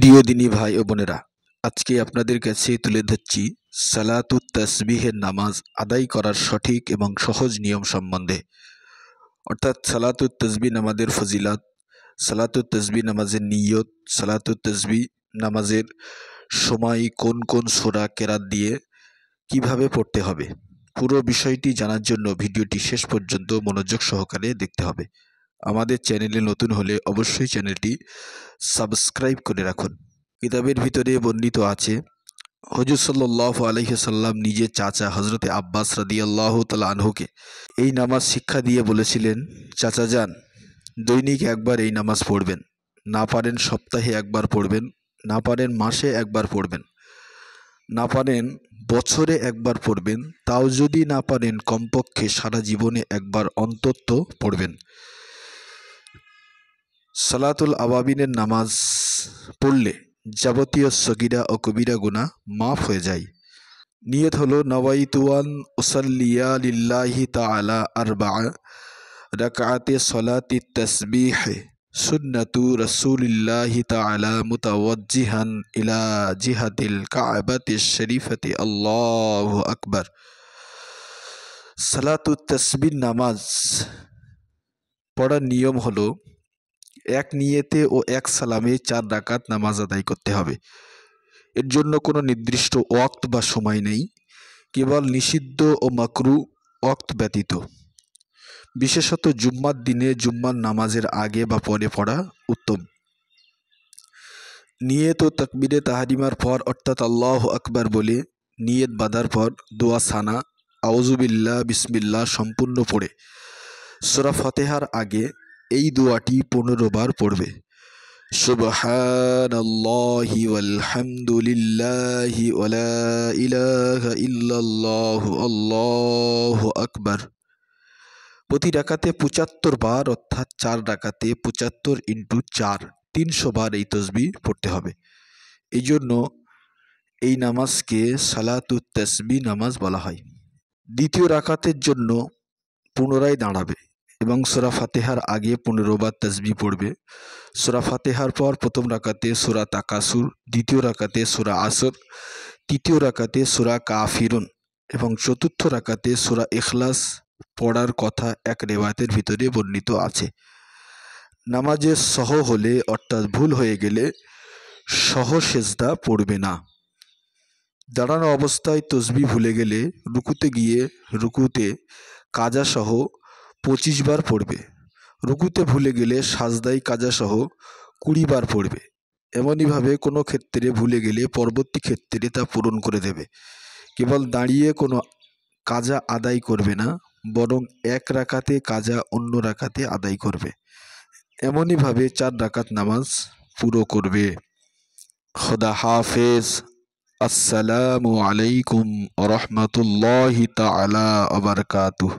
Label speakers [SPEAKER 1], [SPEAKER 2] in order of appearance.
[SPEAKER 1] প্রিয় দিনী ভাই ও বোনেরা, আজকে আপনাদের কাছে তুলে ধরছি সালাতুত তাসবিহের নামাজ আদায় করার সঠিক এবং সহজ নিয়ম সম্বন্ধে। অর্থাৎ সালাতুত তাসবিহ নামাজের ফজিলাত, সালাতুত তাসবিহ নামাজের নিয়ত, সালাতুত তাসবিহ নামাজের সময় কোন কোন সূরা কেরাত দিয়ে কিভাবে পড়তে হবে, পুরো বিষয়টি জানার জন্য ভিডিওটি শেষ পর্যন্ত মনোযোগ সহকারে দেখতে হবে। আমাদের চ্যানেলে নতুন হলে অবশ্যই চ্যানেলটি সাবস্ক্রাইব করে রাখুন। কিতাবের ভিতরে বর্ণিত আছে, হুজুর সাল্লাল্লাহু আলাইহি সাল্লাম নিজের চাচা হযরতে আব্বাস রাদিয়াল্লাহু তাআলা আনহুকে এই নামাজ শিক্ষা দিয়ে বলেছিলেন, চাচা যান, দৈনিক একবার এই নামাজ পড়বেন, না পারেন সপ্তাহে একবার পড়বেন, না পারেন মাসে একবার পড়বেন, না পারেন বছরে একবার পড়বেন, তাও যদি না পারেন কমপক্ষে সারা জীবনে একবার অন্তত পড়বেন। সালাতুল আওয়াবিনের নামাজ পড়লে যাবতীয় সগীরা ও কবিরা গুনাহ মাফ হয়ে যায়। নিয়ত হলো নওয়াইতুয়ান উসাল্লিয়া লিল্লাহি তাআলা আরবা'a রাকাআতে সলাতি তাসবিহ সুন্নাতু রাসূলিল্লাহি তাআলা মুতাওয়াজ্জিহান ইলা জিহাতিল কা'বাতিশ শরীফাতি আল্লাহু আকবার। সালাতুত তাসবিহ নামাজ পড়ার নিয়ম হলো, এক নিয়তে ও এক সালামে 4 রাকাত নামাজ আদায় করতে হবে। এর জন্য কোনো নির্দিষ্ট ওয়াক্ত বা সময় নেই, কেবল নিষিদ্ধ ও মাকরু ওয়াক্ত ব্যতীত। বিশেষত জুম্মার দিনে জুম্মার নামাজের আগে বা পরে পড়া উত্তম। নিয়ত ও তাকবীরে তাহরিমার পর অর্থাৎ আল্লাহু আকবার বলে নিয়ত বাঁধার পর দোয়া সানা আউযুবিল্লাহ বিসমিল্লাহ সম্পূর্ণ পড়ে সূরা ফাতিহার আগে এই দোয়াটি 15 বার পড়বে। সুবহানাল্লাহি ওয়ালহামদুলিল্লাহি ওয়ালা ইলাহা ইল্লাল্লাহু আল্লাহু আকবার। প্রতি রাকাতে 75 বার অর্থাৎ 4 রাকাতে 75 × 4 300 বার এই তাসবিহ পড়তে হবে। এই জন্য এই নামাজকে সালাতুত তাসবিহ নামাজ বলা হয়। দ্বিতীয় রাকাতের জন্য পুনরায় দাঁড়াবে এবং সূরা ফাতিহার আগে 15 বার তাসবিহ পড়বে। সূরা ফাতিহার পর প্রথম রাকাতে সূরা তাকাসুর, দ্বিতীয় রাকাতে সূরা আসর, তৃতীয় রাকাতে সূরা কাফিরুন এবং চতুর্থ রাকাতে সূরা ইখলাস পড়ার কথা এক রিওয়ায়াতের ভিতরে বর্ণিত আছে। নামাজে সহ হলে অর্থাৎ ভুল হয়ে গেলে সহ সেজদা পড়বে না। দাঁড়ানো অবস্থায় তাসবিহ ভুলে গেলে রুকুতে গিয়ে রুকুতে কাজা সহ 25 বার পড়বে। রুকুতে ভুলে গেলে সাজদাই কাজা সহ 20 বার পড়বে। এমনইভাবে কোনো ক্ষেত্রে ভুলে গেলে পরবর্তী ক্ষেত্রে তা পূরণ করে দেবে। কেবল দাঁড়িয়ে কোনো কাজা আদায় করবে না, বরং এক রাকাতে কাজা অন্য রাকাতে আদায় করবে। এমনইভাবে 4 রাকাত নামাজ পুরো করবে। খোদা হাফেজ। আসসালামু আলাইকুম ওয়া রাহমাতুল্লাহি তাআলা ওয়া বারাকাতুহু।